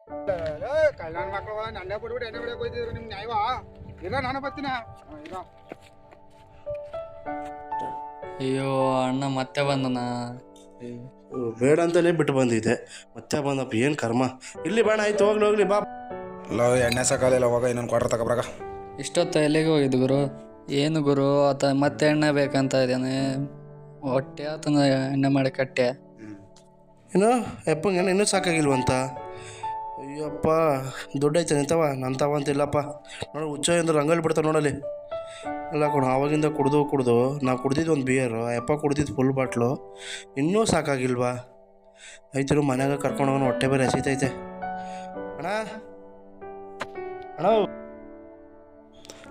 ಕಲ್ಯಾಣ ಮಕ್ಕಳು ನನ್ನೇ ಬಿಟ್ಬಿಟ್ಟು ಎಣ್ಣೆ ಬಿಡಕ್ಕೆ ಹೋಯ್ತಿದ್ರು ನಿಮ್ಗೆ ನ್ಯಾಯವಾ ಇಲ್ಲ ನಾನು ಬರ್ತೀನಿ ಇಲ್ಲ ಅಯ್ಯೋ ಅಣ್ಣ ಮತ್ತೆ ಬಂದನ. ಬೇಡ ಅಂತಲೇ ಬಿಟ್ಟು ಬಂದಿದ್ದೆ, ಮತ್ತೆ ಬಂದಪ್ಪ. ಏನು ಕರ್ಮ. ಇಲ್ಲಿ ಬೇಡ, ಆಯ್ತು ಹೋಗ್ಲಿ ಬಾ. ಇಲ್ಲ ಎಣ್ಣೆ ಸಾಕಾಲಿಲ್ಲ, ಹೋಗ ಇನ್ನೊಂದು ಕ್ವಾರ್ಟರ್ ತಗೊಬ್ರಾಗ. ಇಷ್ಟೊತ್ತು ಎಲ್ಲಿಗೆ ಹೋಗಿದ್ದು ಗುರು? ಏನು ಗುರು ಮತ್ತೆ ಎಣ್ಣೆ ಬೇಕಂತ ಇದ್ದಾನೆ. ಹೊಟ್ಟೆ ಆತನ ಎಣ್ಣೆ ಮಾಡಿ ಕಟ್ಟೆ. ಏನೋ ಯಪ್ಪಂಗೆ ಇನ್ನೂ ಸಾಕಾಗಿಲ್ವಂತ. ಅಯ್ಯಪ್ಪ ದುಡ್ಡು ಐತೆ ನಿಂತವ, ನನ್ನ ತವ ಅಂತಿಲ್ಲಪ್ಪ. ನೋಡು ಹುಚ್ಚ ಅಂದ್ರೆ ರಂಗೋಲಿ ಬಿಡ್ತಾವೆ ನೋಡಲ್ಲಿ ಎಲ್ಲ ಕೊಡು. ಆವಾಗಿಂದ ಕುಡ್ದು ನಾವು ಕುಡ್ದಿದ್ದು ಒಂದು ಬಿಯರು, ಯಪ್ಪ ಕುಡ್ದಿದ್ದು ಫುಲ್ ಬಾಟ್ಲು. ಇನ್ನೂ ಸಾಕಾಗಿಲ್ವಾ? ಐತಿರು ಮನ್ಯಾಗ ಕರ್ಕೊಂಡು ಹೋಗೋಣ, ಹೊಟ್ಟೆ ಬೇರೆ ಹಸಿತೈತೆ. ಅಣ್ಣ ಅಣ್ಣ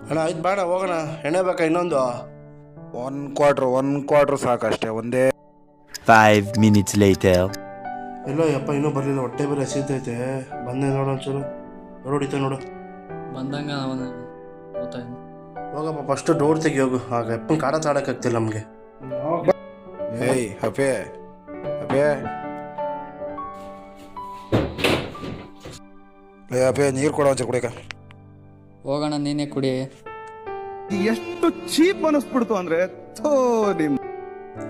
ಅಣ್ಣ ಆಯ್ತು ಬೇಡ ಹೋಗೋಣ. ಎಣ್ಣೆ ಬೇಕಾ ಇನ್ನೊಂದು? ಒಂದು ಕ್ವಾರ್ಟ್ರ್ ಸಾಕಷ್ಟೇ. ಒಂದೇ 5 minutes later. ಎಲ್ಲೋ ಯಪ್ಪ ಇನ್ನೂ ಬರಲಿಲ್ಲ, ಹೊಟ್ಟೆ ಬೇರೆ ಹಸಿತೈತೆ. ಬಂದೆ ನೋಡು ಒಂಚೂರು, ಹೊಡಿತ ನೋಡು. ಬಂದಂಗ ಗೊತ್ತಾಯ್ತು. ಹೋಗಪ್ಪ ಫಸ್ಟು ಡೋರ್ ತೆಗಿ ಹೋಗು. ಆಗ ಯಪ್ಪನ ಕಾಡ ತಾಡೋಕ್ಕಾಗ್ತಿಲ್ಲ ನಮಗೆ. ಏಯ್ ಅಪೇ ಅಪೇ ಅಪೇ ನೀರು ಕೊಡೋ ಒಂಚೂರು ಕುಡಿಯಕ. ಹೋಗೋಣ, ನೀನೇ ಕುಡಿ. ಎಷ್ಟು ಚೀಪ್ ಅನಿಸ್ಬಿಡ್ತು ಅಂದ್ರೆ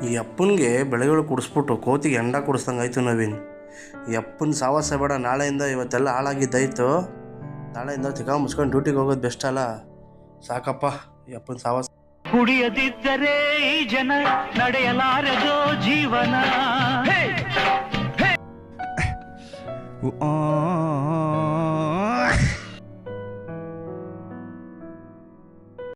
ಈ ಅಪ್ಪನಿಗೆ ಬೆಳೆಗಳು ಕುಡಿಸ್ಬಿಟ್ಟು ಕೋತಿಗೆ ಎಂಡ ಕುಡಿಸ್ದಂಗೆ ಆಯ್ತು ನವೀನ್. ಈ ಅಪ್ಪನ ಸಾವಾಸ ಬೇಡ. ನಾಳೆಯಿಂದ ಇವತ್ತೆಲ್ಲ ಹಾಳಾಗಿದ್ದಾಯ್ತು. ನಾಳೆಯಿಂದ ತಿಕ್ಕ ಮುಚ್ಕೊಂಡು ಡ್ಯೂಟಿಗೆ ಹೋಗೋದು ಬೆಸ್ಟ್ ಅಲ್ಲ. ಸಾಕಪ್ಪ ಈ ಅಪ್ಪನ ಸಾವಾಸ. ಕುಡಿಯದಿದ್ದರೆ ಈ ಜನ ನಡೆಯಲಾರದೋ ಜೀವನ.